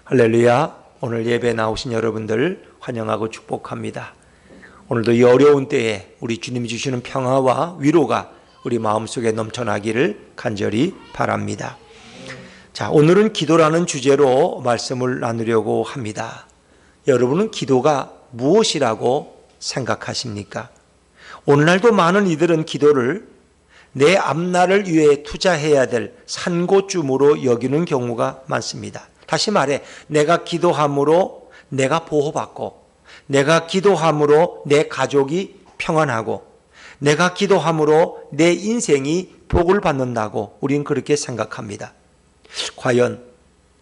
할렐루야. 오늘 예배 나오신 여러분들 환영하고 축복합니다. 오늘도 이 어려운 때에 우리 주님이 주시는 평화와 위로가 우리 마음속에 넘쳐나기를 간절히 바랍니다. 자, 오늘은 기도라는 주제로 말씀을 나누려고 합니다. 여러분은 기도가 무엇이라고 생각하십니까? 오늘날도 많은 이들은 기도를 내 앞날을 위해 투자해야 될 산고쯤으로 여기는 경우가 많습니다. 다시 말해, 내가 기도함으로 내가 보호받고, 내가 기도함으로 내 가족이 평안하고, 내가 기도함으로 내 인생이 복을 받는다고 우리는 그렇게 생각합니다. 과연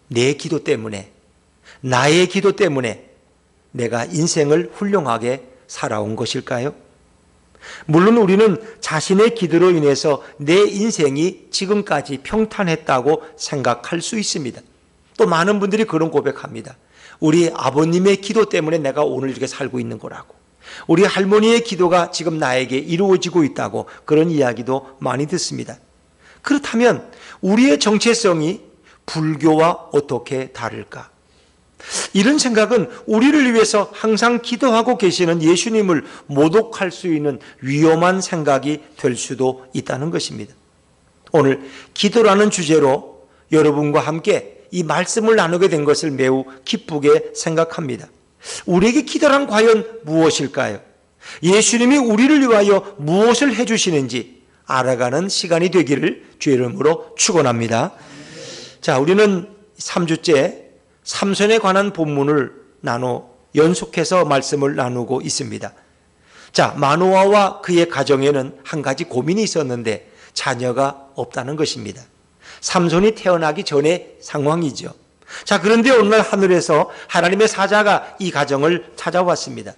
내 기도 때문에, 나의 기도 때문에 내가 인생을 훌륭하게 살아온 것일까요? 물론 우리는 자신의 기도로 인해서 내 인생이 지금까지 평탄했다고 생각할 수 있습니다. 또 많은 분들이 그런 고백합니다. 우리 아버님의 기도 때문에 내가 오늘 이렇게 살고 있는 거라고. 우리 할머니의 기도가 지금 나에게 이루어지고 있다고 그런 이야기도 많이 듣습니다. 그렇다면 우리의 정체성이 불교와 어떻게 다를까? 이런 생각은 우리를 위해서 항상 기도하고 계시는 예수님을 모독할 수 있는 위험한 생각이 될 수도 있다는 것입니다. 오늘 기도라는 주제로 여러분과 함께 이 말씀을 나누게 된 것을 매우 기쁘게 생각합니다. 우리에게 기도란 과연 무엇일까요? 예수님이 우리를 위하여 무엇을 해주시는지 알아가는 시간이 되기를 주의 이름으로 축원합니다. 자, 우리는 3주째 삼손에 관한 본문을 연속해서 말씀을 나누고 있습니다. 자, 마노아와 그의 가정에는 한 가지 고민이 있었는데 자녀가 없다는 것입니다. 삼손이 태어나기 전의 상황이죠. 자, 그런데 어느 날 하늘에서 하나님의 사자가 이 가정을 찾아왔습니다.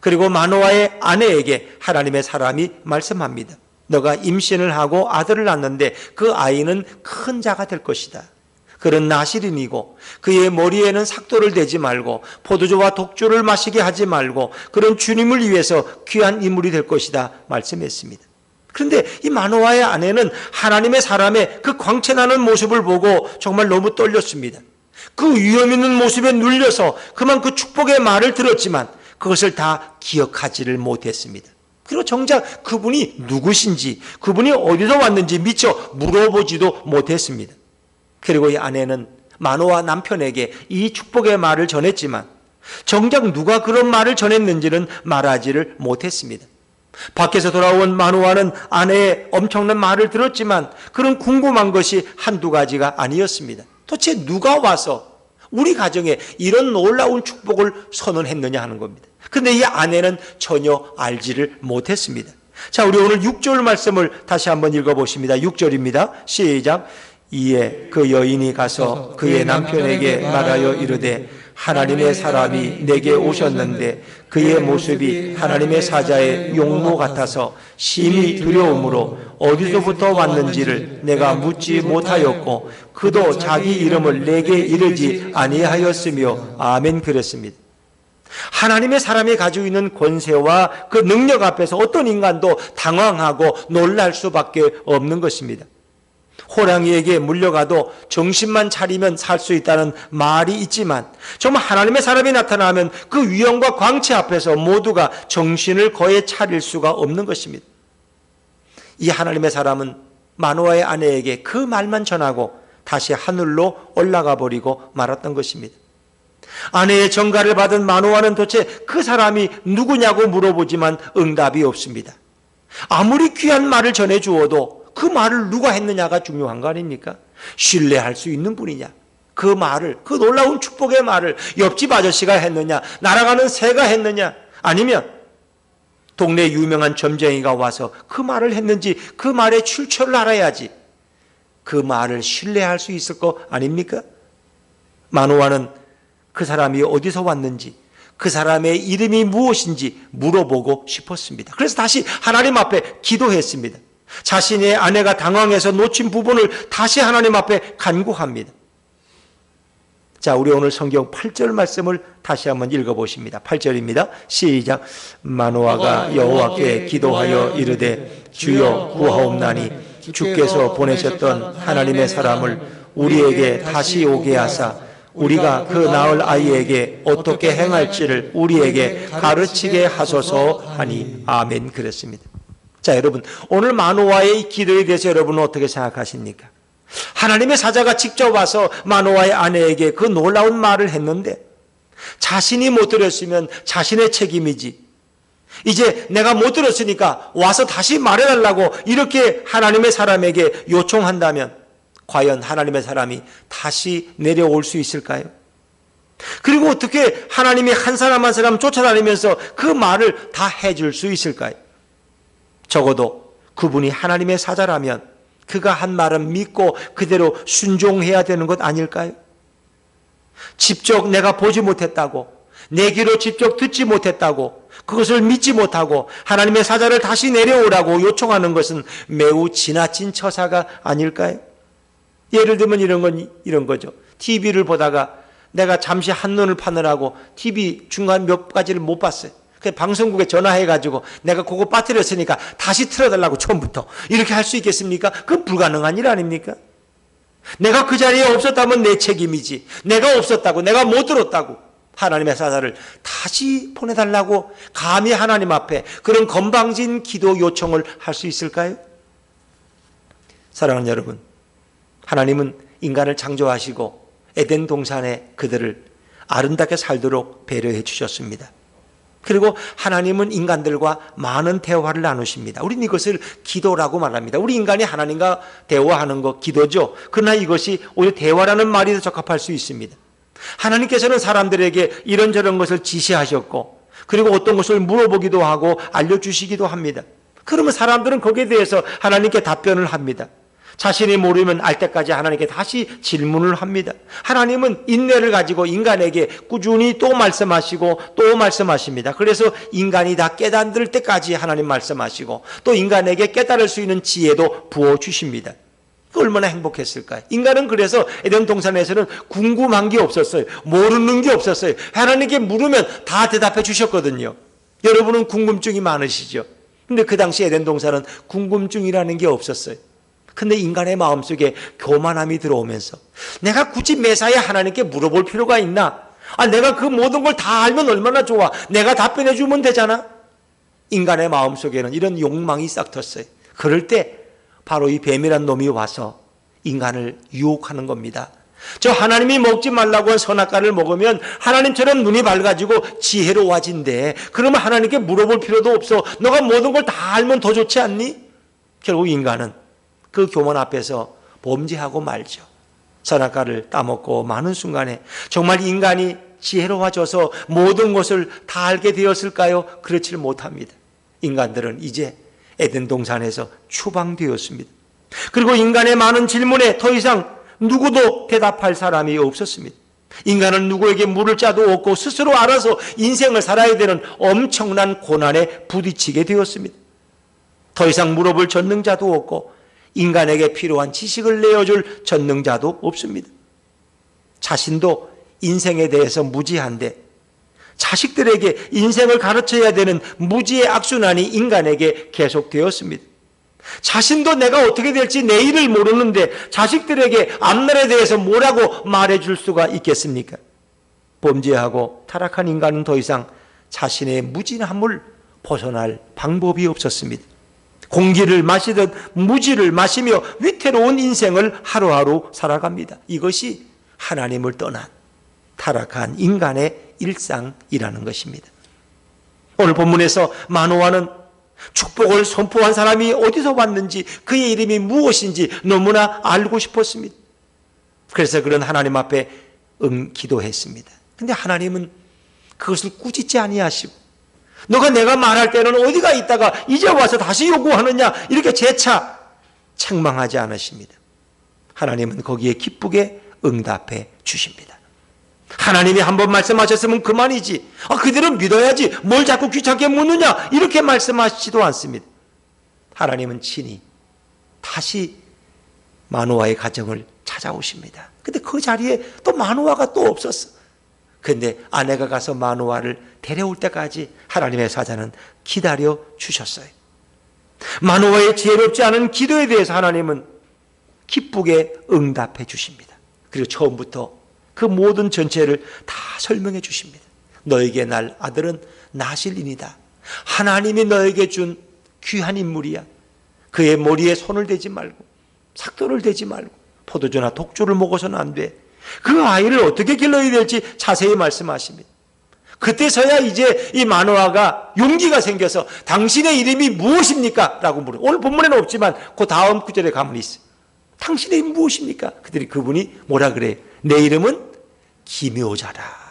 그리고 마노아의 아내에게 하나님의 사람이 말씀합니다. 너가 임신을 하고 아들을 낳는데 그 아이는 큰 자가 될 것이다. 그는 나실인이고 그의 머리에는 삭도를 대지 말고 포도주와 독주를 마시게 하지 말고 그는 주님을 위해서 귀한 인물이 될 것이다 말씀했습니다. 그런데 이 마노아의 아내는 하나님의 사람의 그 광채나는 모습을 보고 정말 너무 떨렸습니다. 그 위험 있는 모습에 눌려서 그만 그 축복의 말을 들었지만 그것을 다 기억하지를 못했습니다. 그리고 정작 그분이 누구신지, 그분이 어디서 왔는지 미처 물어보지도 못했습니다. 그리고 이 아내는 마노아 남편에게 이 축복의 말을 전했지만 정작 누가 그런 말을 전했는지는 말하지를 못했습니다. 밖에서 돌아온 마노아는 아내의 엄청난 말을 들었지만 그런 궁금한 것이 한두 가지가 아니었습니다. 도대체 누가 와서 우리 가정에 이런 놀라운 축복을 선언했느냐 하는 겁니다. 그런데 이 아내는 전혀 알지를 못했습니다. 자, 우리 오늘 6절 말씀을 다시 한번 읽어보십니다. 6절입니다. 시작. 이에 그 여인이 가서 그의 남편에게 말하여 이르되 하나님의 사람이 내게 오셨는데 그의 모습이 하나님의 사자의 용모 같아서 심히 두려움으로 어디서부터 왔는지를 내가 묻지 못하였고 그도 자기 이름을 내게 이르지 아니하였으며 아멘 그랬습니다. 하나님의 사람이 가지고 있는 권세와 그 능력 앞에서 어떤 인간도 당황하고 놀랄 수밖에 없는 것입니다. 호랑이에게 물려가도 정신만 차리면 살 수 있다는 말이 있지만 정말 하나님의 사람이 나타나면 그 위엄과 광채 앞에서 모두가 정신을 거의 차릴 수가 없는 것입니다. 이 하나님의 사람은 마노아의 아내에게 그 말만 전하고 다시 하늘로 올라가 버리고 말았던 것입니다. 아내의 전가를 받은 마노아는 도대체 그 사람이 누구냐고 물어보지만 응답이 없습니다. 아무리 귀한 말을 전해주어도 그 말을 누가 했느냐가 중요한 거 아닙니까? 신뢰할 수 있는 분이냐? 그 말을, 그 놀라운 축복의 말을 옆집 아저씨가 했느냐? 날아가는 새가 했느냐? 아니면 동네 유명한 점쟁이가 와서 그 말을 했는지 그 말의 출처를 알아야지 그 말을 신뢰할 수 있을 거 아닙니까? 마노아는 그 사람이 어디서 왔는지 그 사람의 이름이 무엇인지 물어보고 싶었습니다. 그래서 다시 하나님 앞에 기도했습니다. 자신의 아내가 당황해서 놓친 부분을 다시 하나님 앞에 간구합니다. 자, 우리 오늘 성경 8절 말씀을 다시 한번 읽어보십니다. 8절입니다. 시작. 마노아가 여호와께 기도하여 이르되 주여 구하옵나니 주께서 보내셨던 하나님의 사람을 우리에게 다시 오게 하사 우리가 그 낳을 아이에게 어떻게 행할지를 우리에게 가르치게 하소서 하니 아멘. 그랬습니다. 자, 여러분, 오늘 마노아의 기도에 대해서 여러분은 어떻게 생각하십니까? 하나님의 사자가 직접 와서 마노아의 아내에게 그 놀라운 말을 했는데 자신이 못 들었으면 자신의 책임이지, 이제 내가 못 들었으니까 와서 다시 말해달라고 이렇게 하나님의 사람에게 요청한다면 과연 하나님의 사람이 다시 내려올 수 있을까요? 그리고 어떻게 하나님이 한 사람 한 사람 쫓아다니면서 그 말을 다 해줄 수 있을까요? 적어도 그분이 하나님의 사자라면 그가 한 말은 믿고 그대로 순종해야 되는 것 아닐까요? 직접 내가 보지 못했다고, 내 귀로 직접 듣지 못했다고, 그것을 믿지 못하고 하나님의 사자를 다시 내려오라고 요청하는 것은 매우 지나친 처사가 아닐까요? 예를 들면 이런 거죠. TV를 보다가 내가 잠시 한눈을 파느라고 TV 중간 몇 가지를 못 봤어요. 그래서 방송국에 전화해가지고 내가 그거 빠뜨렸으니까 다시 틀어달라고 처음부터 이렇게 할 수 있겠습니까? 그건 불가능한 일 아닙니까? 내가 그 자리에 없었다면 내 책임이지, 내가 없었다고, 내가 못 들었다고 하나님의 사자를 다시 보내달라고 감히 하나님 앞에 그런 건방진 기도 요청을 할 수 있을까요? 사랑하는 여러분, 하나님은 인간을 창조하시고 에덴 동산에 그들을 아름답게 살도록 배려해 주셨습니다. 그리고 하나님은 인간들과 많은 대화를 나누십니다. 우리는 이것을 기도라고 말합니다. 우리 인간이 하나님과 대화하는 것 기도죠. 그러나 이것이 오히려 대화라는 말이 더 적합할 수 있습니다. 하나님께서는 사람들에게 이런저런 것을 지시하셨고 그리고 어떤 것을 물어보기도 하고 알려주시기도 합니다. 그러면 사람들은 거기에 대해서 하나님께 답변을 합니다. 자신이 모르면 알 때까지 하나님께 다시 질문을 합니다. 하나님은 인내를 가지고 인간에게 꾸준히 또 말씀하시고 또 말씀하십니다. 그래서 인간이 다 깨닫을 때까지 하나님 말씀하시고 또 인간에게 깨달을 수 있는 지혜도 부어주십니다. 얼마나 행복했을까요? 인간은 그래서 에덴 동산에서는 궁금한 게 없었어요. 모르는 게 없었어요. 하나님께 물으면 다 대답해 주셨거든요. 여러분은 궁금증이 많으시죠? 근데 그 당시 에덴 동산은 궁금증이라는 게 없었어요. 근데 인간의 마음속에 교만함이 들어오면서 내가 굳이 매사에 하나님께 물어볼 필요가 있나? 내가 그 모든 걸 다 알면 얼마나 좋아. 내가 답변해 주면 되잖아. 인간의 마음속에는 이런 욕망이 싹 텄어요. 그럴 때 바로 이 뱀이란 놈이 와서 인간을 유혹하는 겁니다. 저 하나님이 먹지 말라고 한 선악과를 먹으면 하나님처럼 눈이 밝아지고 지혜로워진대. 그러면 하나님께 물어볼 필요도 없어. 너가 모든 걸 다 알면 더 좋지 않니? 결국 인간은 그 교만 앞에서 범죄하고 말죠. 선악과를 따먹고 마는 순간에 정말 인간이 지혜로워져서 모든 것을 다 알게 되었을까요? 그렇지 못합니다. 인간들은 이제 에덴 동산에서 추방되었습니다. 그리고 인간의 많은 질문에 더 이상 누구도 대답할 사람이 없었습니다. 인간은 누구에게 물을 자도 없고 스스로 알아서 인생을 살아야 되는 엄청난 고난에 부딪히게 되었습니다. 더 이상 물어볼 전능자도 없고 인간에게 필요한 지식을 내어줄 전능자도 없습니다. 자신도 인생에 대해서 무지한데 자식들에게 인생을 가르쳐야 되는 무지의 악순환이 인간에게 계속되었습니다. 자신도 내가 어떻게 될지 내일을 모르는데 자식들에게 앞날에 대해서 뭐라고 말해줄 수가 있겠습니까? 범죄하고 타락한 인간은 더 이상 자신의 무진함을 벗어날 방법이 없었습니다. 공기를 마시듯 무지를 마시며 위태로운 인생을 하루하루 살아갑니다. 이것이 하나님을 떠난 타락한 인간의 일상이라는 것입니다. 오늘 본문에서 마노아는 축복을 선포한 사람이 어디서 왔는지 그의 이름이 무엇인지 너무나 알고 싶었습니다. 그래서 그는 하나님 앞에 기도했습니다. 근데 하나님은 그것을 꾸짖지 아니하시고 너가 내가 말할 때는 어디가 있다가 이제 와서 다시 요구하느냐 이렇게 재차 책망하지 않으십니다. 하나님은 거기에 기쁘게 응답해 주십니다. 하나님이 한번 말씀하셨으면 그만이지. 그대로 믿어야지. 뭘 자꾸 귀찮게 묻느냐 이렇게 말씀하시지도 않습니다. 하나님은 친히 다시 마노아의 가정을 찾아오십니다. 근데 그 자리에 또 마노아가 또 없었어. 근데 아내가 가서 마노아를 데려올 때까지 하나님의 사자는 기다려 주셨어요. 마노아의 지혜롭지 않은 기도에 대해서 하나님은 기쁘게 응답해 주십니다. 그리고 처음부터 그 모든 전체를 다 설명해 주십니다. 너에게 날 아들은 나실인이다. 하나님이 너에게 준 귀한 인물이야. 그의 머리에 손을 대지 말고 삭도를 대지 말고 포도주나 독주를 먹어서는 안 돼. 그 아이를 어떻게 길러야 될지 자세히 말씀하십니다. 그때서야 이제 이 마노아가 용기가 생겨서 당신의 이름이 무엇입니까? 라고 물어요. 오늘 본문에는 없지만 그 다음 구절에 가만히 있어요. 당신의 이름이 무엇입니까? 그분이 뭐라 그래요? 내 이름은 기묘자라.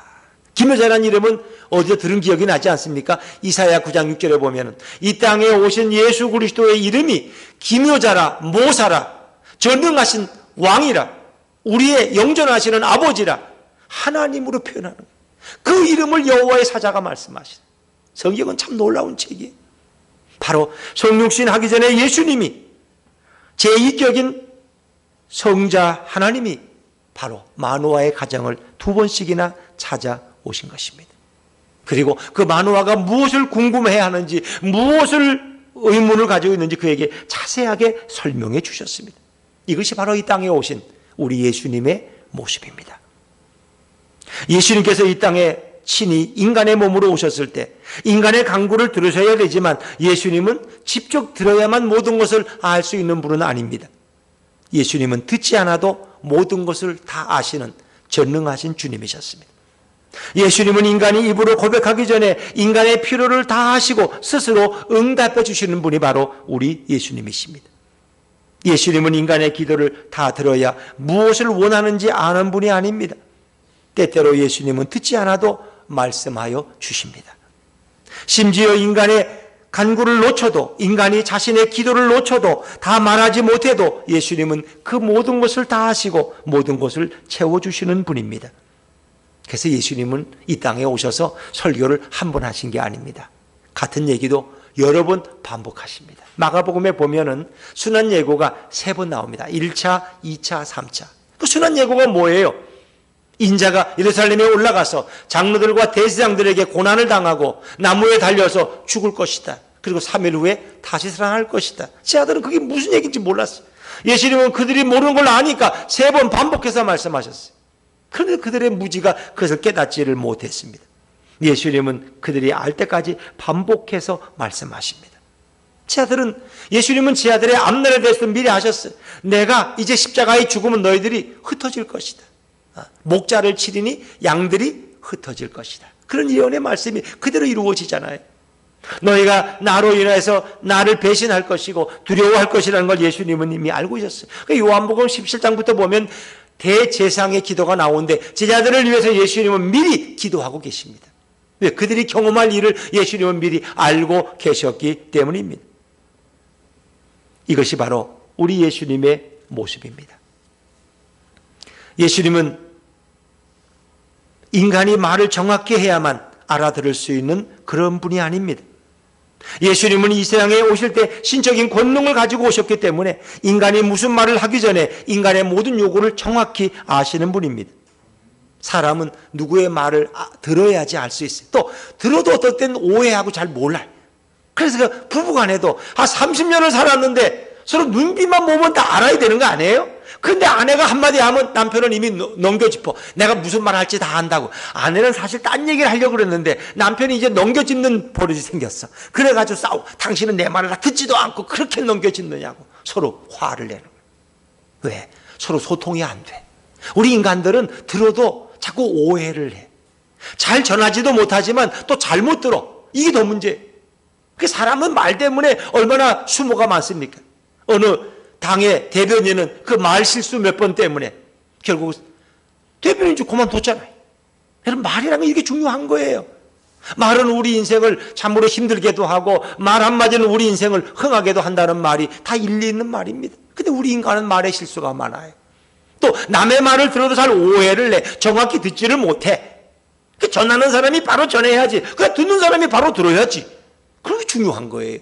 기묘자라는 이름은 어디서 들은 기억이 나지 않습니까? 이사야 9장 6절에 보면 이 땅에 오신 예수 그리스도의 이름이 기묘자라, 모사라, 전능하신 왕이라, 우리의 영존하시는 아버지라 하나님으로 표현하는 거예요. 그 이름을 여호와의 사자가 말씀하신 성경은 참 놀라운 책이에요. 바로 성육신 하기 전에 예수님이 제2격인 성자 하나님이 바로 마노아의 가정을 2번씩이나 찾아오신 것입니다. 그리고 그 마노아가 무엇을 궁금해야 하는지, 무엇을 의문을 가지고 있는지 그에게 자세하게 설명해 주셨습니다. 이것이 바로 이 땅에 오신 우리 예수님의 모습입니다. 예수님께서 이 땅에 친히 인간의 몸으로 오셨을 때 인간의 강구를 들으셔야 되지만 예수님은 직접 들어야만 모든 것을 알 수 있는 분은 아닙니다. 예수님은 듣지 않아도 모든 것을 다 아시는 전능하신 주님이셨습니다. 예수님은 인간이 입으로 고백하기 전에 인간의 필요를 다 하시고 스스로 응답해 주시는 분이 바로 우리 예수님이십니다. 예수님은 인간의 기도를 다 들어야 무엇을 원하는지 아는 분이 아닙니다. 때때로 예수님은 듣지 않아도 말씀하여 주십니다. 심지어 인간의 간구를 놓쳐도, 인간이 자신의 기도를 놓쳐도, 다 말하지 못해도 예수님은 그 모든 것을 다 하시고 모든 것을 채워주시는 분입니다. 그래서 예수님은 이 땅에 오셔서 설교를 한 번 하신 게 아닙니다. 같은 얘기도 여러 번 반복하십니다. 마가복음에 보면은 순환 예고가 3번 나옵니다. 1차, 2차, 3차. 그 순환 예고가 뭐예요? 인자가 예루살렘에 올라가서 장로들과 대제사장들에게 고난을 당하고 나무에 달려서 죽을 것이다. 그리고 3일 후에 다시 살아날 것이다. 제 아들은 그게 무슨 얘기인지 몰랐어요. 예수님은 그들이 모르는 걸 아니까 3번 반복해서 말씀하셨어요. 그런데 그들의 무지가 그것을 깨닫지를 못했습니다. 예수님은 그들이 알 때까지 반복해서 말씀하십니다. 제 아들은, 예수님은 제 아들의 앞날에 대해서 미리 아셨어요. 내가 이제 십자가에 죽으면 너희들이 흩어질 것이다. 목자를 치리니 양들이 흩어질 것이다. 그런 예언의 말씀이 그대로 이루어지잖아요. 너희가 나로 인해서 나를 배신할 것이고 두려워할 것이라는 걸 예수님은 이미 알고 있었어요. 요한복음 17장부터 보면 대제사장의 기도가 나오는데 제자들을 위해서 예수님은 미리 기도하고 계십니다. 왜? 그들이 경험할 일을 예수님은 미리 알고 계셨기 때문입니다. 이것이 바로 우리 예수님의 모습입니다. 예수님은 인간이 말을 정확히 해야만 알아들을 수 있는 그런 분이 아닙니다. 예수님은 이 세상에 오실 때 신적인 권능을 가지고 오셨기 때문에 인간이 무슨 말을 하기 전에 인간의 모든 요구를 정확히 아시는 분입니다. 사람은 누구의 말을 들어야지 알 수 있어요. 또 들어도 어떨 때는 오해하고 잘 몰라요. 그래서 부부간에도 한 30년을 살았는데 서로 눈빛만 보면 다 알아야 되는 거 아니에요? 근데 아내가 한마디 하면 남편은 이미 넘겨짚어. 내가 무슨 말 할지 다 안다고. 아내는 사실 딴 얘기를 하려고 그랬는데 남편이 이제 넘겨짚는 버릇이 생겼어. 그래가지고 싸우고, 당신은 내 말을 다 듣지도 않고 그렇게 넘겨짚느냐고 서로 화를 내는 거예요. 왜? 서로 소통이 안 돼. 우리 인간들은 들어도 자꾸 오해를 해. 잘 전하지도 못하지만 또 잘못 들어. 이게 더 문제예요. 그 사람은 말 때문에 얼마나 수모가 많습니까? 어느 당의 대변인은 그 말 실수 몇 번 때문에 결국 대변인 좀 그만뒀잖아요. 여러분, 말이라는 게 이게 중요한 거예요. 말은 우리 인생을 참으로 힘들게도 하고 말 한마디는 우리 인생을 흥하게도 한다는 말이 다 일리 있는 말입니다. 근데 우리 인간은 말에 실수가 많아요. 또 남의 말을 들어도 잘 오해를 내. 정확히 듣지를 못해. 전하는 사람이 바로 전해야지. 그냥 듣는 사람이 바로 들어야지. 그게 중요한 거예요.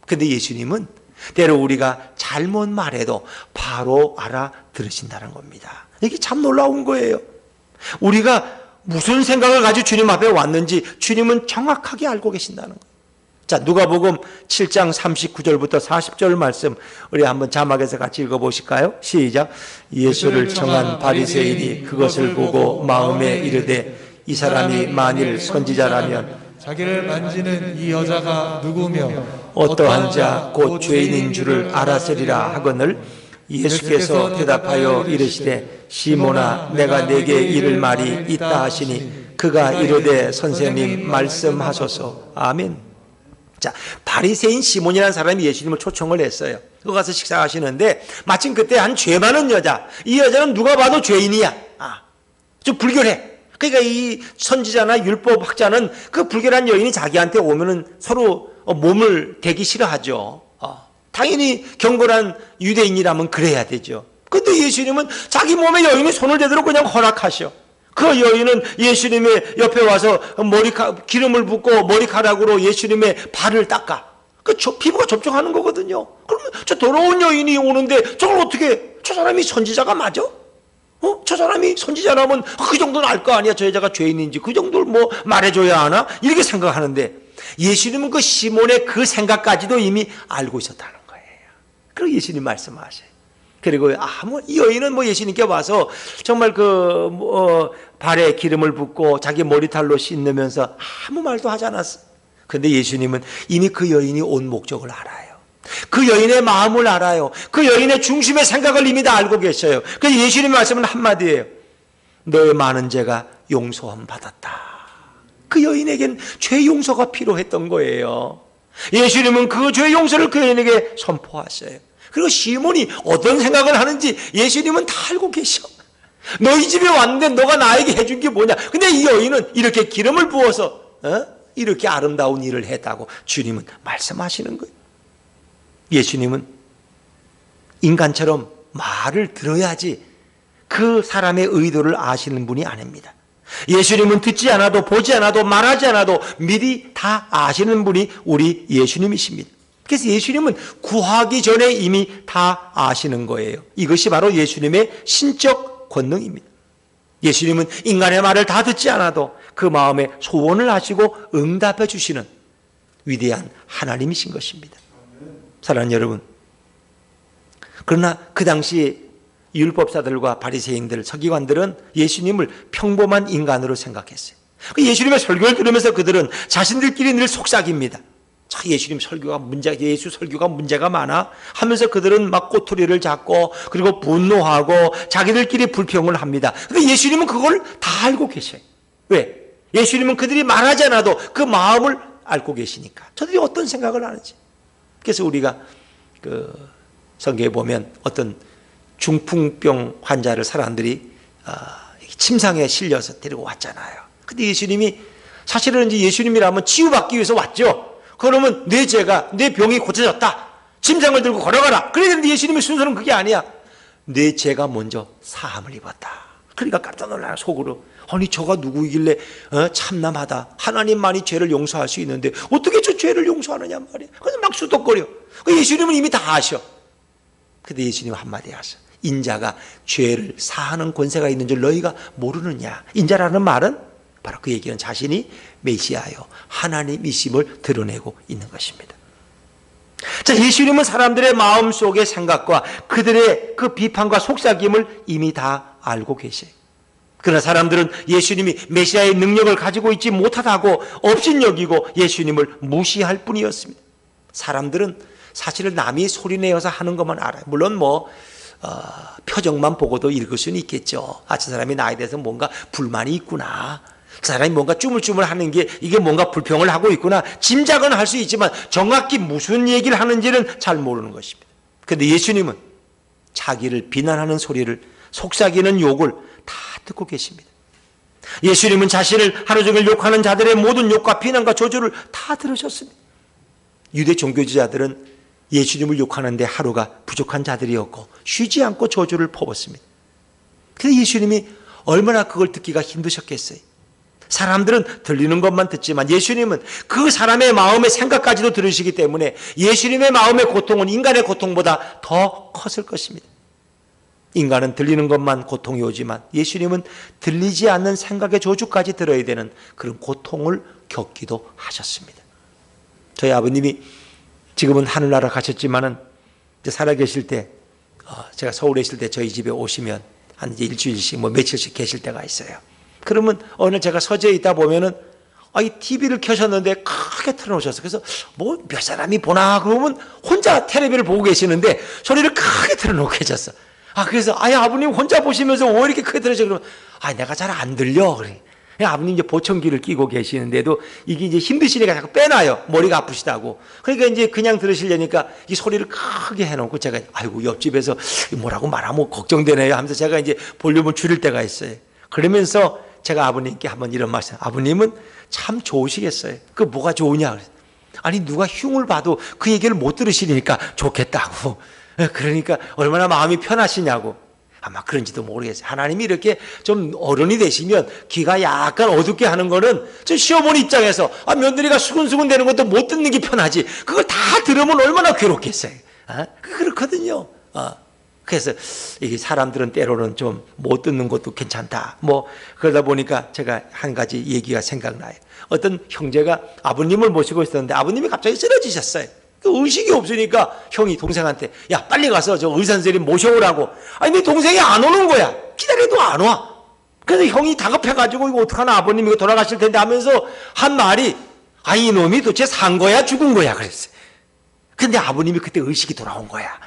근데 예수님은 때로 우리가 잘못 말해도 바로 알아들으신다는 겁니다. 이게 참 놀라운 거예요. 우리가 무슨 생각을 가지고 주님 앞에 왔는지 주님은 정확하게 알고 계신다는 거예요. 자, 누가복음 7장 39절부터 40절 말씀 우리 한번 자막에서 같이 읽어보실까요? 시작. 예수를 청한 바리새인이 그것을 보고 마음에 이르되 이 사람이 만일 선지자라면 자기를 만지는 이 여자가 누구며 어떠한 자 곧 죄인인 줄을 알았으리라 하거늘 예수께서 대답하여 이르시되 시몬아 내가 네게 이를 말이 있다 하시니 그가 이르되 선생님 말씀하소서. 아멘. 자, 바리새인 시몬이라는 사람이 예수님을 초청을 했어요. 그 가서 식사하시는데 마침 그때 한 죄 많은 여자, 이 여자는 누가 봐도 죄인이야. 좀 불결해. 그러니까 이 선지자나 율법학자는 그 불결한 여인이 자기한테 오면은 서로 몸을 대기 싫어하죠. 당연히 경건한 유대인이라면 그래야 되죠. 근데 예수님은 자기 몸에 여인이 손을 대도록 그냥 허락하셔. 그 여인은 예수님의 옆에 와서 기름을 붓고 머리카락으로 예수님의 발을 닦아. 피부가 접촉하는 거거든요. 그러면 저 더러운 여인이 오는데 저걸 어떻게, 저 사람이 선지자가 맞아? 저 사람이 선지자라면 그 정도는 알 거 아니야. 저 여자가 죄인인지 그 정도를 뭐 말해줘야 하나? 이렇게 생각하는데 예수님은 그 시몬의 그 생각까지도 이미 알고 있었다는 거예요. 그리고 예수님 말씀하셔요. 그리고 이 여인은 예수님께 와서 정말 발에 기름을 붓고 자기 머리털로 씻으면서 아무 말도 하지 않았어. 근데 예수님은 이미 그 여인이 온 목적을 알아요. 그 여인의 마음을 알아요. 그 여인의 중심의 생각을 이미 다 알고 계셔요. 그래서 예수님의 말씀은 한마디예요. 너의 많은 죄가 용서함 받았다. 그 여인에겐 죄 용서가 필요했던 거예요. 예수님은 그 죄 용서를 그 여인에게 선포하셔요. 그리고 시몬이 어떤 생각을 하는지 예수님은 다 알고 계셔. 너희 집에 왔는데 너가 나에게 해준 게 뭐냐. 근데 이 여인은 이렇게 기름을 부어서 이렇게 아름다운 일을 했다고 주님은 말씀하시는 거예요. 예수님은 인간처럼 말을 들어야지 그 사람의 의도를 아시는 분이 아닙니다. 예수님은 듣지 않아도 보지 않아도 말하지 않아도 미리 다 아시는 분이 우리 예수님이십니다. 그래서 예수님은 구하기 전에 이미 다 아시는 거예요. 이것이 바로 예수님의 신적 권능입니다. 예수님은 인간의 말을 다 듣지 않아도 그 마음에 소원을 하시고 응답해 주시는 위대한 하나님이신 것입니다. 사랑하는 여러분, 그러나 그 당시 율법사들과 바리새인들, 서기관들은 예수님을 평범한 인간으로 생각했어요. 예수님의 설교를 들으면서 그들은 자신들끼리 늘 속삭입니다. 예수님 설교가 예수 설교가 문제가 많아 하면서 그들은 막 꼬투리를 잡고 그리고 분노하고 자기들끼리 불평을 합니다. 그런데 예수님은 그걸 다 알고 계셔요. 왜? 예수님은 그들이 말하지 않아도 그 마음을 알고 계시니까. 저들이 어떤 생각을 하는지. 그래서 우리가 성경에 보면 어떤 중풍병 환자를 사람들이 침상에 실려서 데리고 왔잖아요. 근데 예수님이 사실은 이제 예수님이라면 치유받기 위해서 왔죠. 그러면 내 병이 고쳐졌다. 침상을 들고 걸어가라. 그랬는데 예수님의 순서는 그게 아니야. 내 죄가 먼저 사함을 입었다. 그러니까 깜짝 놀라요, 속으로. 아니 저가 누구이길래 참남하다. 하나님만이 죄를 용서할 수 있는데 어떻게 저 죄를 용서하느냐 말이야. 그래서 막 수덕거려. 예수님은 이미 다 아셔. 근데 예수님 한마디 하셔. 인자가 죄를 사하는 권세가 있는 줄 너희가 모르느냐. 인자라는 말은 바로 그 얘기는 자신이 메시아요 하나님이심을 드러내고 있는 것입니다. 자, 예수님은 사람들의 마음속의 생각과 그들의 그 비판과 속삭임을 이미 다 알고 계세요. 그러나 사람들은 예수님이 메시아의 능력을 가지고 있지 못하다고 업신여기고 예수님을 무시할 뿐이었습니다. 사람들은 사실은 남이 소리내어서 하는 것만 알아요. 물론 표정만 보고도 읽을 수는 있겠죠. 저 사람이 나에 대해서 뭔가 불만이 있구나. 그 사람이 뭔가 쭈물쭈물하는 게 이게 뭔가 불평을 하고 있구나. 짐작은 할 수 있지만 정확히 무슨 얘기를 하는지는 잘 모르는 것입니다. 그런데 예수님은 자기를 비난하는 소리를, 속삭이는 욕을 다 듣고 계십니다. 예수님은 자신을 하루 종일 욕하는 자들의 모든 욕과 비난과 저주를 다 들으셨습니다. 유대 종교주의자들은 예수님을 욕하는데 하루가 부족한 자들이었고 쉬지 않고 저주를 퍼붓습니다. 그래서 예수님이 얼마나 그걸 듣기가 힘드셨겠어요. 사람들은 들리는 것만 듣지만 예수님은 그 사람의 마음의 생각까지도 들으시기 때문에 예수님의 마음의 고통은 인간의 고통보다 더 컸을 것입니다. 인간은 들리는 것만 고통이 오지만 예수님은 들리지 않는 생각의 저주까지 들어야 되는 그런 고통을 겪기도 하셨습니다. 저희 아버님이 지금은 하늘나라 가셨지만은 이제 살아계실 때 제가 서울에 있을 때 저희 집에 오시면 한 이제 일주일씩 뭐 며칠씩 계실 때가 있어요. 그러면 어느 날 제가 서재에 있다 보면은 이 TV를 켜셨는데 크게 틀어놓으셨어요. 그래서 뭐 몇 사람이 보나 그러면 혼자 텔레비를 보고 계시는데 소리를 크게 틀어놓고 계셨어. 그래서 아버님 혼자 보시면서 왜 이렇게 크게 틀어져? 그러면 내가 잘 안 들려. 그래. 아버님 이제 보청기를 끼고 계시는데도 이게 이제 힘드시니까 자꾸 빼놔요. 머리가 아프시다고. 그러니까 이제 그냥 들으시려니까 이 소리를 크게 해놓고 제가 옆집에서 뭐라고 말하면 걱정되네요 하면서 제가 이제 볼륨을 줄일 때가 있어요. 그러면서 제가 아버님께 한번 이런 말씀, 아버님은 참 좋으시겠어요. 그 뭐가 좋으냐? 아니 누가 흉을 봐도 그 얘기를 못 들으시니까 좋겠다고. 그러니까 얼마나 마음이 편하시냐고. 아마 그런지도 모르겠어요. 하나님이 이렇게 좀 어른이 되시면 귀가 약간 어둡게 하는 거는 저 시어머니 입장에서 며느리가 수근수근 되는 것도 못 듣는 게 편하지. 그걸 다 들으면 얼마나 괴롭겠어요. 그렇거든요. 그래서 이게 사람들은 때로는 좀 못 듣는 것도 괜찮다. 뭐 그러다 보니까 제가 한 가지 얘기가 생각나요. 어떤 형제가 아버님을 모시고 있었는데 아버님이 갑자기 쓰러지셨어요. 의식이 없으니까 형이 동생한테 야 빨리 가서 저 의사 선생님 모셔오라고. 내 동생이 안 오는 거야. 기다려도 안 와. 그래서 형이 다급해가지고 이거 어떡하나 아버님 이거 돌아가실 텐데 하면서 한 말이 이놈이 도대체 산 거야 죽은 거야 그랬어요. 근데 아버님이 그때 의식이 돌아온 거야.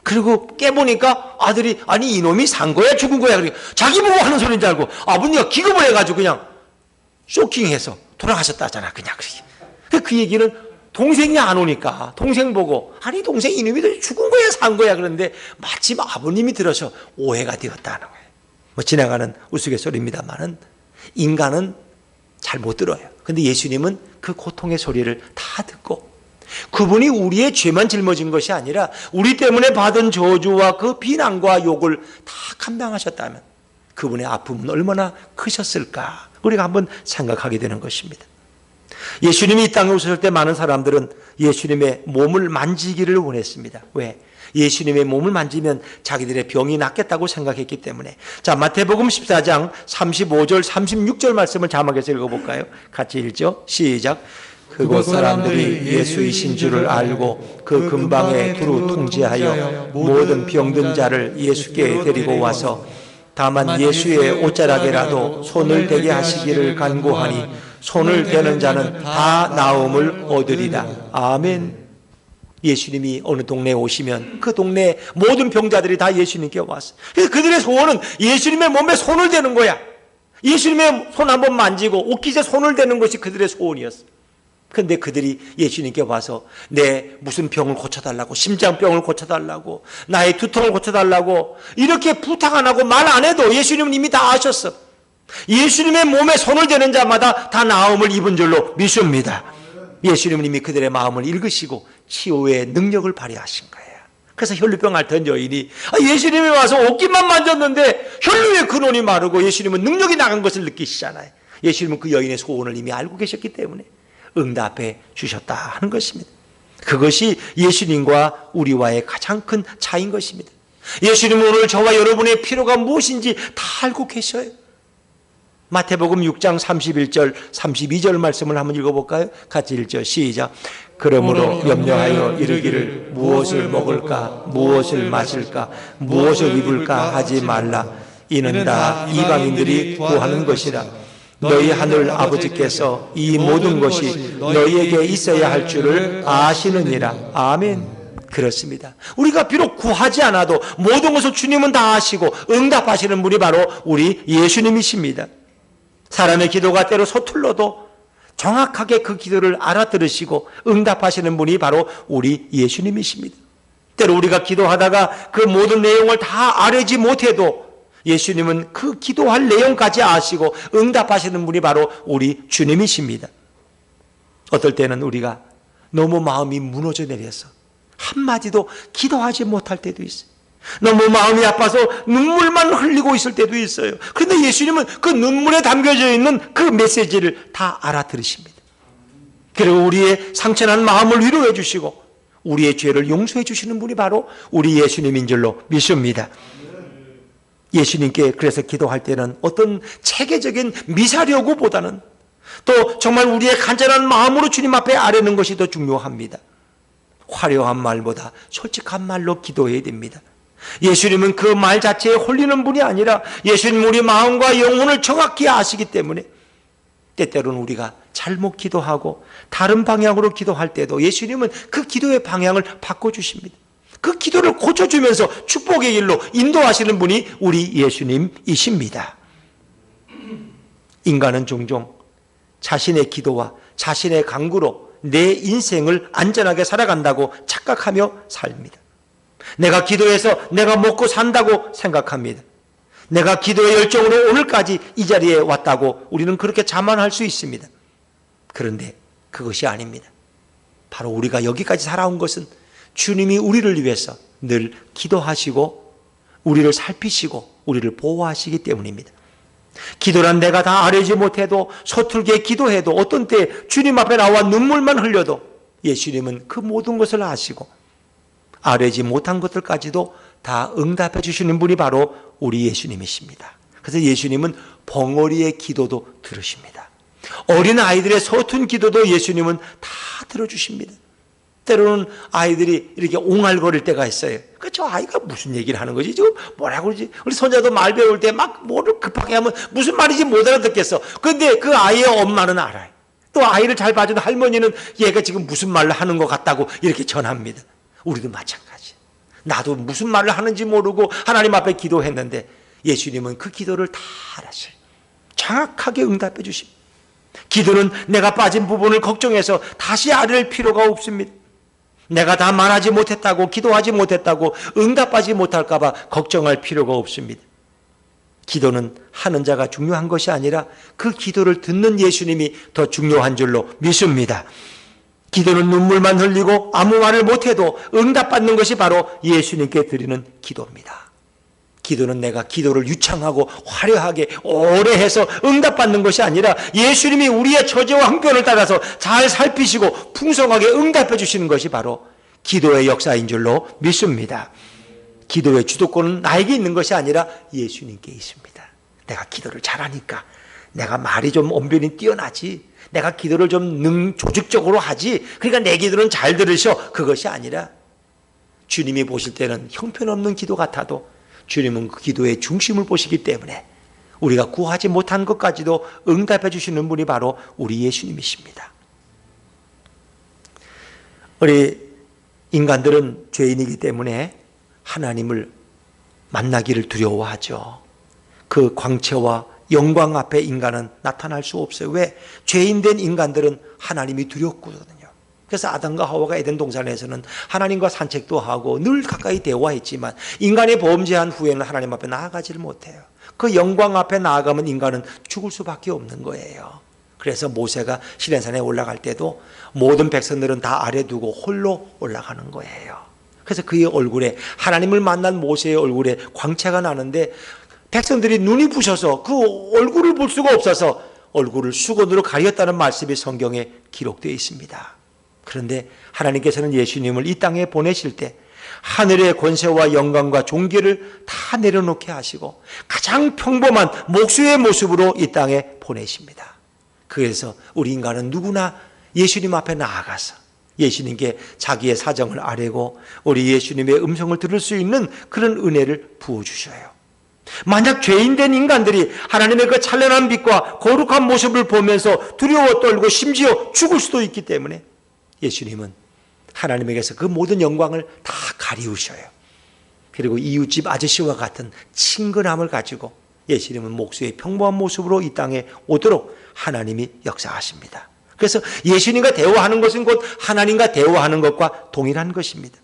그리고 깨보니까 아들이 이놈이 산 거야 죽은 거야. 그러니까 자기 보고 하는 소리인 줄 알고 아버님가 기겁을 해가지고 그냥 쇼킹해서 돌아가셨다잖아 그냥. 그 얘기는 동생이 안 오니까 동생 보고 동생 이놈이 죽은 거야 산 거야 그런데 마침 아버님이 들어서 오해가 되었다는 거예요. 뭐 지나가는 우스갯소리입니다만은 인간은 잘 못 들어요. 근데 예수님은 그 고통의 소리를 다 듣고 그분이 우리의 죄만 짊어진 것이 아니라 우리 때문에 받은 저주와 그 비난과 욕을 다 감당하셨다면 그분의 아픔은 얼마나 크셨을까 우리가 한번 생각하게 되는 것입니다. 예수님이 이 땅에 오셨을 때 많은 사람들은 예수님의 몸을 만지기를 원했습니다. 왜? 예수님의 몸을 만지면 자기들의 병이 낫겠다고 생각했기 때문에. 자, 마태복음 14장 35절 36절 말씀을 자막에서 읽어볼까요? 같이 읽죠. 시작. 그곳 사람들이 예수이신 줄을 알고 그 근방에 두루 통제하여 모든 병든 자를 예수께 데리고 와서 다만 예수의 옷자락에라도 손을 대게 하시기를 간구하니 손을 대는 자는 다 나음을 얻으리라. 아멘. 예수님이 어느 동네에 오시면 그 동네 모든 병자들이 다 예수님께 왔어요. 그래서 그들의 소원은 예수님의 몸에 손을 대는 거야. 예수님의 손 한번 만지고 옷깃에 손을 대는 것이 그들의 소원이었어요. 그런데 그들이 예수님께 와서 내 무슨 병을 고쳐달라고, 심장병을 고쳐달라고, 나의 두통을 고쳐달라고 이렇게 부탁 안 하고 말 안 해도 예수님은 이미 다 아셨어. 예수님의 몸에 손을 대는 자마다 다 나음을 입은 줄로 믿습니다. 예수님은 이미 그들의 마음을 읽으시고 치유의 능력을 발휘하신 거예요. 그래서 혈루병 앓던 여인이 예수님이 와서 옷깃만 만졌는데 혈루의 근원이 마르고 예수님은 능력이 나간 것을 느끼시잖아요. 예수님은 그 여인의 소원을 이미 알고 계셨기 때문에 응답해 주셨다 하는 것입니다. 그것이 예수님과 우리와의 가장 큰 차이인 것입니다. 예수님은 오늘 저와 여러분의 필요가 무엇인지 다 알고 계셔요. 마태복음 6장 31절 32절 말씀을 한번 읽어볼까요? 같이 읽죠. 시작. 그러므로 염려하여 이르기를 무엇을 먹을까 무엇을 마실까 무엇을 입을까 하지 말라. 이는 다 이방인들이 구하는 것이라. 너희 하늘 아버지께서 이 모든 것이 너희에게 있어야 할 줄을 아시느니라. 아멘. 그렇습니다. 우리가 비록 구하지 않아도 모든 것을 주님은 다 아시고 응답하시는 분이 바로 우리 예수님이십니다. 사람의 기도가 때로 서툴러도 정확하게 그 기도를 알아들으시고 응답하시는 분이 바로 우리 예수님이십니다. 때로 우리가 기도하다가 그 모든 내용을 다 알지 못해도 예수님은 그 기도할 내용까지 아시고 응답하시는 분이 바로 우리 주님이십니다. 어떨 때는 우리가 너무 마음이 무너져 내려서 한마디도 기도하지 못할 때도 있어요. 너무 마음이 아파서 눈물만 흘리고 있을 때도 있어요. 그런데 예수님은 그 눈물에 담겨져 있는 그 메시지를 다 알아들으십니다. 그리고 우리의 상처난 마음을 위로해 주시고 우리의 죄를 용서해 주시는 분이 바로 우리 예수님인 줄로 믿습니다. 예수님께 그래서 기도할 때는 어떤 체계적인 미사여구보다는 또 정말 우리의 간절한 마음으로 주님 앞에 아뢰는 것이 더 중요합니다. 화려한 말보다 솔직한 말로 기도해야 됩니다. 예수님은 그 말 자체에 홀리는 분이 아니라 예수님 우리 마음과 영혼을 정확히 아시기 때문에 때때로는 우리가 잘못 기도하고 다른 방향으로 기도할 때도 예수님은 그 기도의 방향을 바꿔주십니다. 그 기도를 고쳐주면서 축복의 길로 인도하시는 분이 우리 예수님이십니다. 인간은 종종 자신의 기도와 자신의 간구로 내 인생을 안전하게 살아간다고 착각하며 삽니다. 내가 기도해서 내가 먹고 산다고 생각합니다. 내가 기도의 열정으로 오늘까지 이 자리에 왔다고 우리는 그렇게 자만할 수 있습니다. 그런데 그것이 아닙니다. 바로 우리가 여기까지 살아온 것은 주님이 우리를 위해서 늘 기도하시고 우리를 살피시고 우리를 보호하시기 때문입니다. 기도란 내가 다 아뢰지 못해도 서툴게 기도해도 어떤 때 주님 앞에 나와 눈물만 흘려도 예수님은 그 모든 것을 아시고 아뢰지 못한 것들까지도 다 응답해 주시는 분이 바로 우리 예수님이십니다. 그래서 예수님은 벙어리의 기도도 들으십니다. 어린 아이들의 서툰 기도도 예수님은 다 들어주십니다. 때로는 아이들이 이렇게 옹알거릴 때가 있어요. 저 아이가 무슨 얘기를 하는 거지? 지금 뭐라고 그러지? 우리 손자도 말 배울 때 막 뭐를 급하게 하면 무슨 말인지 못 알아듣겠어. 그런데 그 아이의 엄마는 알아요. 또 아이를 잘 봐주는 할머니는 얘가 지금 무슨 말을 하는 것 같다고 이렇게 전합니다. 우리도 마찬가지. 나도 무슨 말을 하는지 모르고 하나님 앞에 기도했는데 예수님은 그 기도를 다 알았어요. 정확하게 응답해 주십니다. 기도는 내가 빠진 부분을 걱정해서 다시 아뢰을 필요가 없습니다. 내가 다 말하지 못했다고 기도하지 못했다고 응답하지 못할까 봐 걱정할 필요가 없습니다. 기도는 하는 자가 중요한 것이 아니라 그 기도를 듣는 예수님이 더 중요한 줄로 믿습니다. 기도는 눈물만 흘리고 아무 말을 못해도 응답받는 것이 바로 예수님께 드리는 기도입니다. 기도는 내가 기도를 유창하고 화려하게 오래 해서 응답받는 것이 아니라 예수님이 우리의 처지와 형편을 따라서 잘 살피시고 풍성하게 응답해 주시는 것이 바로 기도의 역사인 줄로 믿습니다. 기도의 주도권은 나에게 있는 것이 아니라 예수님께 있습니다. 내가 기도를 잘하니까 내가 말이 좀 언변이 뛰어나지, 내가 기도를 좀 조직적으로 하지, 그러니까 내 기도는 잘 들으셔, 그것이 아니라 주님이 보실 때는 형편없는 기도 같아도 주님은 그 기도의 중심을 보시기 때문에 우리가 구하지 못한 것까지도 응답해 주시는 분이 바로 우리 예수님이십니다. 우리 인간들은 죄인이기 때문에 하나님을 만나기를 두려워하죠. 그 광채와 영광 앞에 인간은 나타날 수 없어요. 왜? 죄인된 인간들은 하나님이 두렵거든요. 그래서 아담과 하와가 에덴 동산에서는 하나님과 산책도 하고 늘 가까이 대화했지만 인간이 범죄한 후에는 하나님 앞에 나아가지를 못해요. 그 영광 앞에 나아가면 인간은 죽을 수밖에 없는 거예요. 그래서 모세가 시내산에 올라갈 때도 모든 백성들은 다 아래 두고 홀로 올라가는 거예요. 그래서 그의 얼굴에, 하나님을 만난 모세의 얼굴에 광채가 나는데 백성들이 눈이 부셔서 그 얼굴을 볼 수가 없어서 얼굴을 수건으로 가렸다는 말씀이 성경에 기록되어 있습니다. 그런데 하나님께서는 예수님을 이 땅에 보내실 때 하늘의 권세와 영광과 존귀를 다 내려놓게 하시고 가장 평범한 목수의 모습으로 이 땅에 보내십니다. 그래서 우리 인간은 누구나 예수님 앞에 나아가서 예수님께 자기의 사정을 아뢰고 우리 예수님의 음성을 들을 수 있는 그런 은혜를 부어주셔요. 만약 죄인된 인간들이 하나님의 그 찬란한 빛과 거룩한 모습을 보면서 두려워 떨고 심지어 죽을 수도 있기 때문에 예수님은 하나님에게서 그 모든 영광을 다 가리우셔요. 그리고 이웃집 아저씨와 같은 친근함을 가지고 예수님은 목수의 평범한 모습으로 이 땅에 오도록 하나님이 역사하십니다. 그래서 예수님과 대화하는 것은 곧 하나님과 대화하는 것과 동일한 것입니다.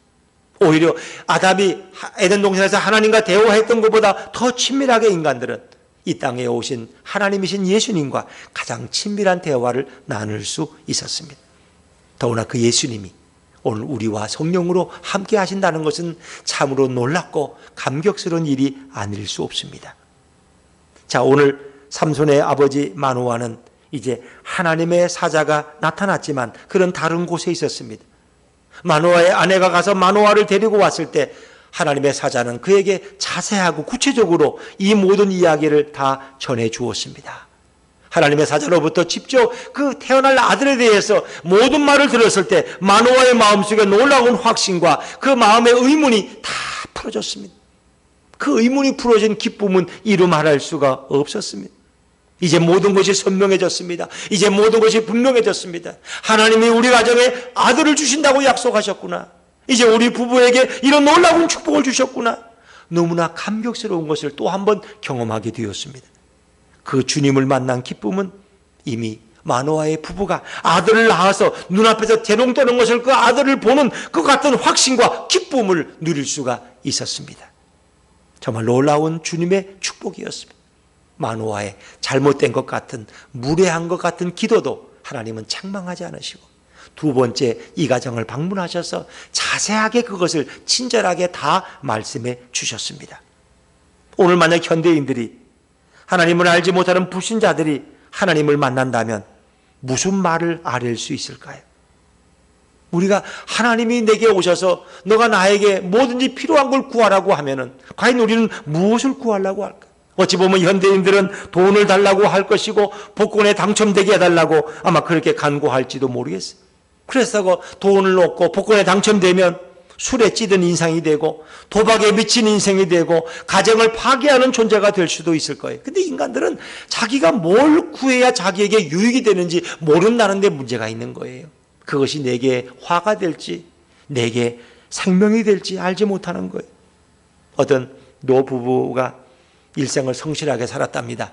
오히려 아담이 에덴 동산에서 하나님과 대화했던 것보다 더 친밀하게 인간들은 이 땅에 오신 하나님이신 예수님과 가장 친밀한 대화를 나눌 수 있었습니다. 더구나 그 예수님이 오늘 우리와 성령으로 함께 하신다는 것은 참으로 놀랍고 감격스러운 일이 아닐 수 없습니다. 자, 오늘 삼손의 아버지 마노아는 이제 하나님의 사자가 나타났지만 그런 다른 곳에 있었습니다. 마노아의 아내가 가서 마노아를 데리고 왔을 때 하나님의 사자는 그에게 자세하고 구체적으로 이 모든 이야기를 다 전해 주었습니다. 하나님의 사자로부터 직접 그 태어날 아들에 대해서 모든 말을 들었을 때 마노아의 마음속에 놀라운 확신과 그 마음의 의문이 다 풀어졌습니다. 그 의문이 풀어진 기쁨은 이루 말할 수가 없었습니다. 이제 모든 것이 선명해졌습니다. 이제 모든 것이 분명해졌습니다. 하나님이 우리 가정에 아들을 주신다고 약속하셨구나. 이제 우리 부부에게 이런 놀라운 축복을 주셨구나. 너무나 감격스러운 것을 또 한 번 경험하게 되었습니다. 그 주님을 만난 기쁨은 이미 마노아의 부부가 아들을 낳아서 눈앞에서 대롱대롱 것을 그 아들을 보는 그 같은 확신과 기쁨을 누릴 수가 있었습니다. 정말 놀라운 주님의 축복이었습니다. 마노아의 잘못된 것 같은 무례한 것 같은 기도도 하나님은 책망하지 않으시고 두 번째 이 가정을 방문하셔서 자세하게 그것을 친절하게 다 말씀해 주셨습니다. 오늘 만약 현대인들이 하나님을 알지 못하는 불신자들이 하나님을 만난다면 무슨 말을 아뢰 수 있을까요? 우리가 하나님이 내게 오셔서 너가 나에게 뭐든지 필요한 걸 구하라고 하면은 과연 우리는 무엇을 구하려고 할까? 어찌 보면 현대인들은 돈을 달라고 할 것이고 복권에 당첨되게 해달라고 아마 그렇게 간구할지도 모르겠어요. 그래서 돈을 얻고 복권에 당첨되면 술에 찌든 인상이 되고 도박에 미친 인생이 되고 가정을 파괴하는 존재가 될 수도 있을 거예요. 근데 인간들은 자기가 뭘 구해야 자기에게 유익이 되는지 모른다는 데 문제가 있는 거예요. 그것이 내게 화가 될지 내게 생명이 될지 알지 못하는 거예요. 어떤 노부부가 일생을 성실하게 살았답니다.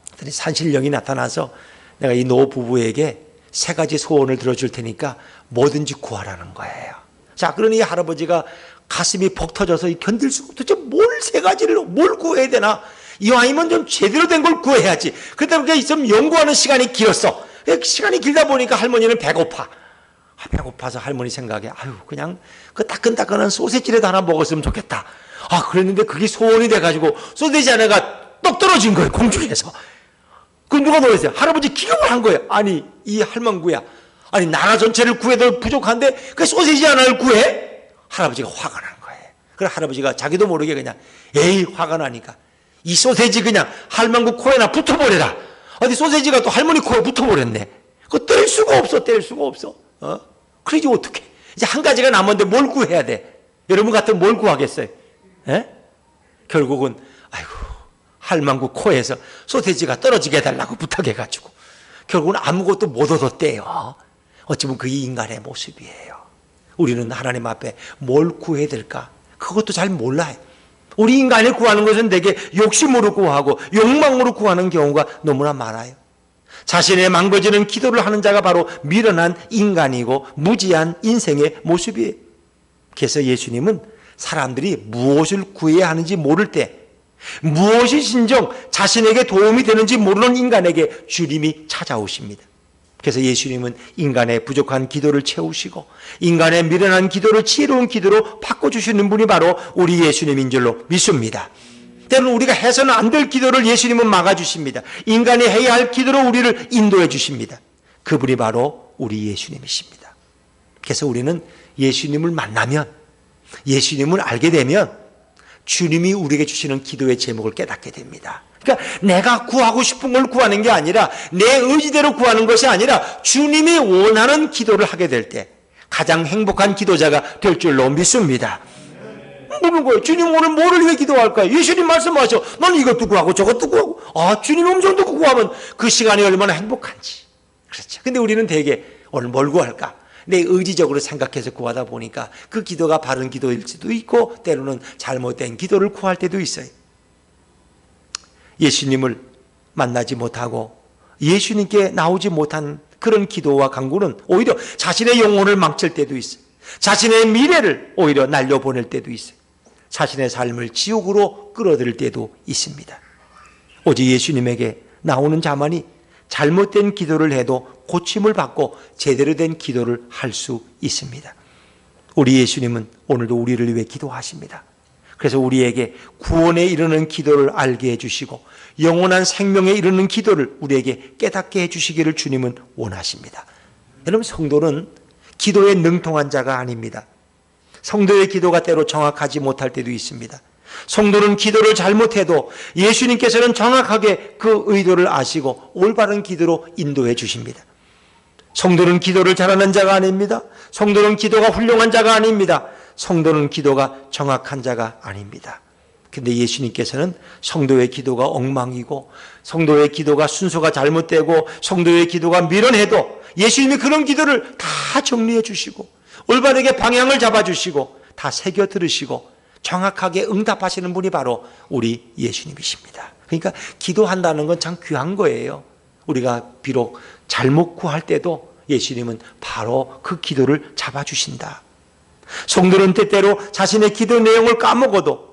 그랬더니 산신령이 나타나서 내가 이 노부부에게 3가지 소원을 들어줄 테니까 뭐든지 구하라는 거예요. 자, 그러니 이 할아버지가 가슴이 벅 터져서 견딜 수가 도대체 뭘 3가지를 뭘 구해야 되나? 이왕이면 좀 제대로 된 걸 구해야지. 그러다 보니까 좀 연구하는 시간이 길었어. 시간이 길다 보니까 할머니는 배고파. 배고파서 할머니 생각에 그냥 그 따끈따끈한 소세지라도 하나 먹었으면 좋겠다. 그랬는데 그게 소원이 돼가지고 소세지 하나가 똑 떨어진 거예요, 공중에서. 그럼 누가 놀랐어요? 할아버지 기겁을 한 거예요. 아니, 이 할망구야. 아니, 나라 전체를 구해도 부족한데 그 소세지 하나를 구해? 할아버지가 화가 난 거예요. 그래 할아버지가 자기도 모르게 그냥 에이 화가 나니까 이 소세지 그냥 할망구 코에나 붙어버려라. 어디 소세지가 또 할머니 코에 붙어버렸네. 그거 뗄 수가 없어. 그러지 어떡해. 이제 한 가지가 남았는데 뭘 구해야 돼? 여러분 같으면 뭘 구하겠어요? 에? 결국은 할망구 코에서 소세지가 떨어지게 해달라고 부탁해가지고 결국은 아무것도 못 얻었대요. 어찌보면 그게 인간의 모습이에요. 우리는 하나님 앞에 뭘 구해야 될까? 그것도 잘 몰라요. 우리 인간이 구하는 것은 되게 욕심으로 구하고 욕망으로 구하는 경우가 너무나 많아요. 자신의 망가지는 기도를 하는 자가 바로 미련한 인간이고 무지한 인생의 모습이에요. 그래서 예수님은 사람들이 무엇을 구해야 하는지 모를 때 무엇이 진정 자신에게 도움이 되는지 모르는 인간에게 주님이 찾아오십니다. 그래서 예수님은 인간의 부족한 기도를 채우시고 인간의 미련한 기도를 지혜로운 기도로 바꿔주시는 분이 바로 우리 예수님인 줄로 믿습니다. 때로는 우리가 해서는 안 될 기도를 예수님은 막아주십니다. 인간이 해야 할 기도로 우리를 인도해 주십니다. 그분이 바로 우리 예수님이십니다. 그래서 우리는 예수님을 만나면 예수님을 알게 되면 주님이 우리에게 주시는 기도의 제목을 깨닫게 됩니다. 그러니까 내가 구하고 싶은 걸 구하는 게 아니라 내 의지대로 구하는 것이 아니라 주님이 원하는 기도를 하게 될 때 가장 행복한 기도자가 될 줄로 믿습니다. 묻는 거예요. 주님 오늘 뭐를 위해 기도할까요? 예수님 말씀하셔. 너는 이것도 구하고 저것도 구하고. 주님 음성 듣고 구하면 그 시간이 얼마나 행복한지. 그렇죠. 근데 우리는 되게 오늘 뭘 구할까? 내 의지적으로 생각해서 구하다 보니까 그 기도가 바른 기도일 수도 있고 때로는 잘못된 기도를 구할 때도 있어요. 예수님을 만나지 못하고 예수님께 나오지 못한 그런 기도와 간구는 오히려 자신의 영혼을 망칠 때도 있어요. 자신의 미래를 오히려 날려보낼 때도 있어요. 자신의 삶을 지옥으로 끌어들일 때도 있습니다. 오직 예수님에게 나오는 자만이 잘못된 기도를 해도 고침을 받고 제대로 된 기도를 할 수 있습니다. 우리 예수님은 오늘도 우리를 위해 기도하십니다. 그래서 우리에게 구원에 이르는 기도를 알게 해주시고 영원한 생명에 이르는 기도를 우리에게 깨닫게 해주시기를 주님은 원하십니다. 여러분, 성도는 기도에 능통한 자가 아닙니다. 성도의 기도가 때로 정확하지 못할 때도 있습니다. 성도는 기도를 잘못해도 예수님께서는 정확하게 그 의도를 아시고 올바른 기도로 인도해 주십니다. 성도는 기도를 잘하는 자가 아닙니다. 성도는 기도가 훌륭한 자가 아닙니다. 성도는 기도가 정확한 자가 아닙니다. 근데 예수님께서는 성도의 기도가 엉망이고 성도의 기도가 순서가 잘못되고 성도의 기도가 미련해도 예수님이 그런 기도를 다 정리해 주시고 올바르게 방향을 잡아 주시고 다 새겨 들으시고 정확하게 응답하시는 분이 바로 우리 예수님이십니다. 그러니까 기도한다는 건 참 귀한 거예요. 우리가 비록 잘못 구할 때도 예수님은 바로 그 기도를 잡아주신다. 성도는 때때로 자신의 기도 내용을 까먹어도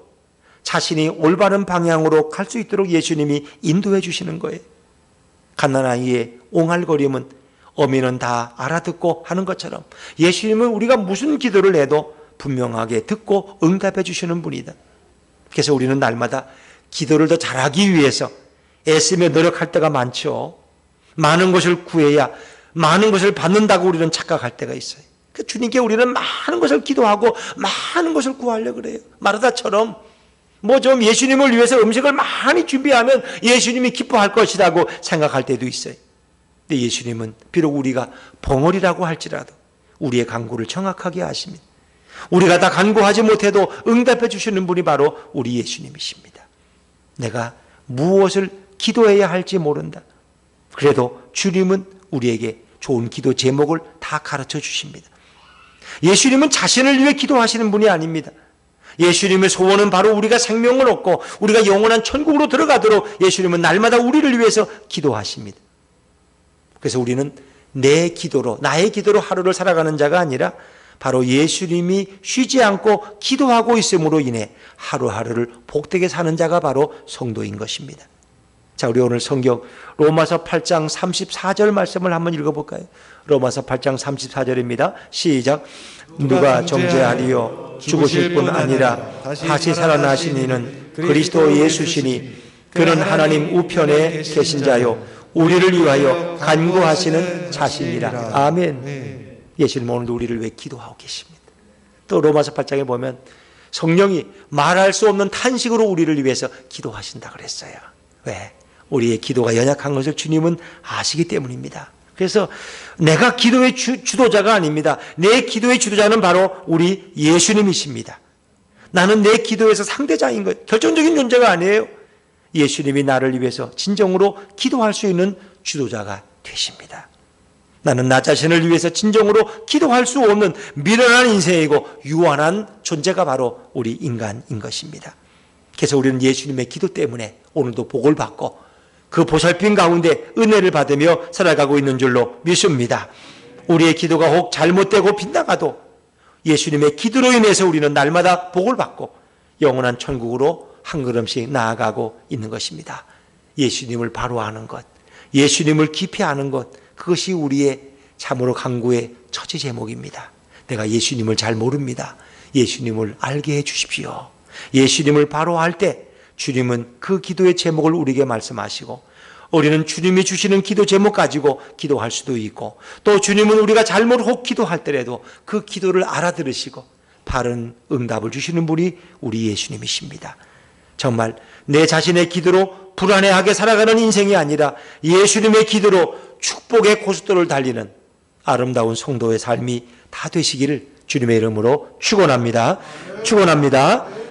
자신이 올바른 방향으로 갈 수 있도록 예수님이 인도해 주시는 거예요. 갓난아이의 옹알거림은 어미는 다 알아듣고 하는 것처럼 예수님은 우리가 무슨 기도를 해도 분명하게 듣고 응답해 주시는 분이다. 그래서 우리는 날마다 기도를 더 잘하기 위해서 애쓰며 노력할 때가 많죠. 많은 것을 구해야 많은 것을 받는다고 우리는 착각할 때가 있어요. 주님께 우리는 많은 것을 기도하고 많은 것을 구하려고 그래요. 마르다처럼 뭐 좀 예수님을 위해서 음식을 많이 준비하면 예수님이 기뻐할 것이라고 생각할 때도 있어요. 근데 예수님은 비록 우리가 벙어리라고 할지라도 우리의 간구를 정확하게 아십니다. 우리가 다 간구하지 못해도 응답해 주시는 분이 바로 우리 예수님이십니다. 내가 무엇을 기도해야 할지 모른다. 그래도 주님은 우리에게 좋은 기도 제목을 다 가르쳐 주십니다. 예수님은 자신을 위해 기도하시는 분이 아닙니다. 예수님의 소원은 바로 우리가 생명을 얻고 우리가 영원한 천국으로 들어가도록 예수님은 날마다 우리를 위해서 기도하십니다. 그래서 우리는 내 기도로, 나의 기도로 하루를 살아가는 자가 아니라 바로 예수님이 쉬지 않고 기도하고 있음으로 인해 하루하루를 복되게 사는 자가 바로 성도인 것입니다. 자, 우리 오늘 성경 로마서 8장 34절 말씀을 한번 읽어볼까요? 로마서 8장 34절입니다. 시작. 누가 정죄하리요? 죽으실 뿐 아니라 다시 살아나신 이는 그리스도 예수시니 그는 하나님 우편에 계신 자요 우리를 위하여 간구하시는 자신이라. 아멘. 예수님 오늘도 우리를 위해 기도하고 계십니다. 또 로마서 8장에 보면 성령이 말할 수 없는 탄식으로 우리를 위해서 기도하신다 그랬어요. 왜? 우리의 기도가 연약한 것을 주님은 아시기 때문입니다. 그래서 내가 기도의 주도자가 아닙니다. 내 기도의 주도자는 바로 우리 예수님이십니다. 나는 내 기도에서 상대자인 것, 결정적인 존재가 아니에요. 예수님이 나를 위해서 진정으로 기도할 수 있는 주도자가 되십니다. 나는 나 자신을 위해서 진정으로 기도할 수 없는 미련한 인생이고 유한한 존재가 바로 우리 인간인 것입니다. 그래서 우리는 예수님의 기도 때문에 오늘도 복을 받고 그 보살핌 가운데 은혜를 받으며 살아가고 있는 줄로 믿습니다. 우리의 기도가 혹 잘못되고 빗나가도 예수님의 기도로 인해서 우리는 날마다 복을 받고 영원한 천국으로 한 걸음씩 나아가고 있는 것입니다. 예수님을 바로 아는 것, 예수님을 깊이 아는 것, 그것이 우리의 참으로 간구의 처지 제목입니다. 내가 예수님을 잘 모릅니다. 예수님을 알게 해 주십시오. 예수님을 바로 알 때 주님은 그 기도의 제목을 우리에게 말씀하시고 우리는 주님이 주시는 기도 제목 가지고 기도할 수도 있고 또 주님은 우리가 잘못 혹 기도할 때라도 그 기도를 알아들으시고 바른 응답을 주시는 분이 우리 예수님이십니다. 정말 내 자신의 기도로 불안해하게 살아가는 인생이 아니라 예수님의 기도로 축복의 고속도로를 달리는 아름다운 성도의 삶이 다 되시기를 주님의 이름으로 축원합니다. 축원합니다.